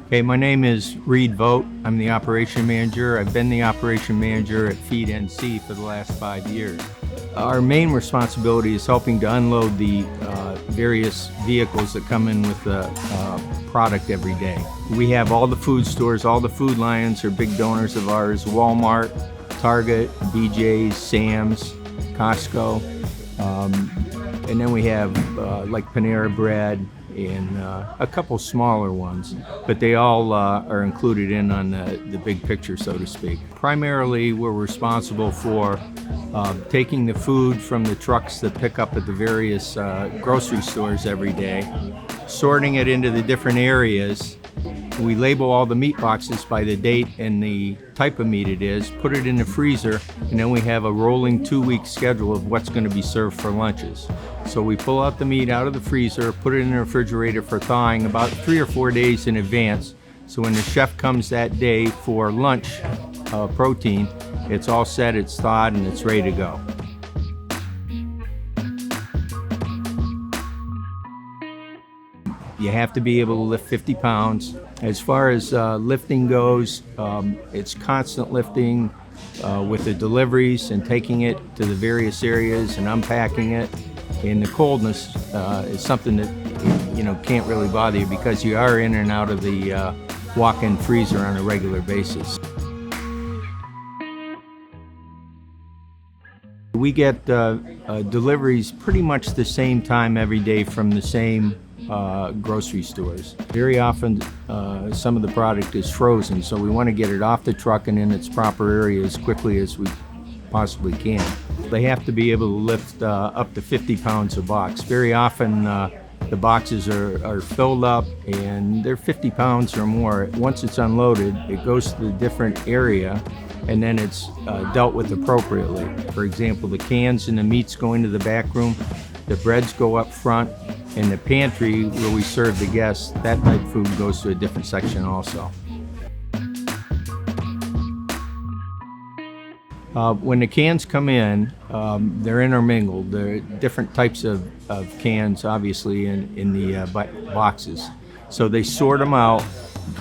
Okay, my name is Reed Vogt. I'm the operation manager. I've been the operation manager at FeedNC for the last 5 years. Our main responsibility is helping to unload the various vehicles that come in with the product every day. We have all the food stores, all the Food Lions are big donors of ours: Walmart, Target, BJ's, Sam's, Costco, and then we have like Panera Bread and a couple smaller ones, but they all are included in on the big picture, so to speak. Primarily, we're responsible for taking the food from the trucks that pick up at the various grocery stores every day, sorting it into the different areas. We label all the meat boxes by the date and the type of meat it is, put it in the freezer, and then we have a rolling 2-week schedule of what's going to be served for lunches. So we pull out the meat out of the freezer, put it in the refrigerator for thawing about 3 or 4 days in advance. So when the chef comes that day for lunch protein, it's all set, it's thawed, and it's ready to go. You have to be able to lift 50 pounds. As far as lifting goes, it's constant lifting with the deliveries and taking it to the various areas and unpacking it. And the coldness is something that can't really bother you because you are in and out of the walk-in freezer on a regular basis. We get deliveries pretty much the same time every day from the same grocery stores. Very often some of the product is frozen, so we want to get it off the truck and in its proper area as quickly as we possibly can. They have to be able to lift up to 50 pounds a box. Very often the boxes are filled up and they're 50 pounds or more. Once it's unloaded, it goes to the different area and then it's dealt with appropriately. For example, the cans and the meats go into the back room, the breads go up front, and the pantry where we serve the guests, that type of food goes to a different section also. When the cans come in, they're intermingled. There are different types of cans, obviously, in the boxes. So they sort them out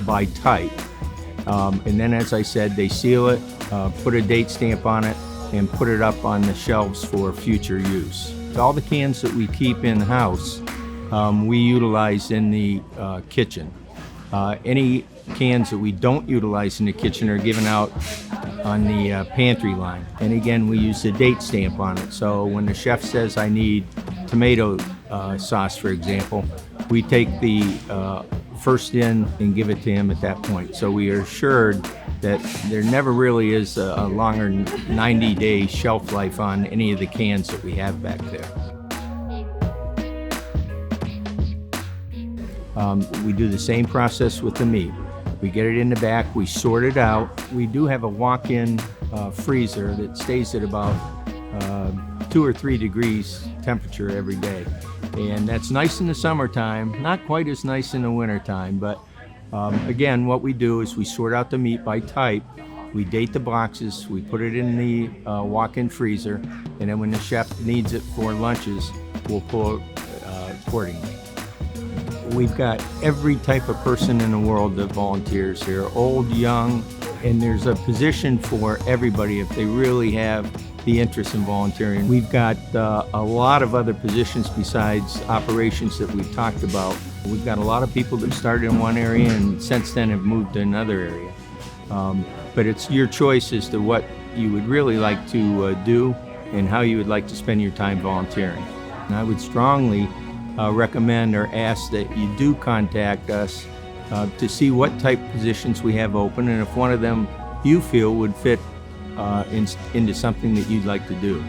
by type. And then, as I said, they seal it, put a date stamp on it, and put it up on the shelves for future use. All the cans that we keep in-house, we utilize in the kitchen. Any cans that we don't utilize in the kitchen are given out on the pantry line. And again, we use the date stamp on it. So when the chef says, I need tomato sauce, for example, we take the first in and give it to him at that point. So we are assured that there never really is a longer 90-day shelf life on any of the cans that we have back there. We do the same process with the meat. We get it in the back, we sort it out. We do have a walk-in freezer that stays at about 2 or 3 degrees temperature every day. And that's nice in the summertime, not quite as nice in the wintertime, but again, what we do is we sort out the meat by type, we date the boxes, we put it in the walk-in freezer, and then when the chef needs it for lunches, we'll pull it accordingly. We've got every type of person in the world that volunteers here, old, young, and there's a position for everybody if they really have the interest in volunteering. We've got a lot of other positions besides operations that we've talked about. We've got a lot of people that started in one area and since then have moved to another area. But it's your choice as to what you would really like to do and how you would like to spend your time volunteering. And I would strongly recommend or ask that you do contact us to see what type of positions we have open and if one of them you feel would fit into something that you'd like to do.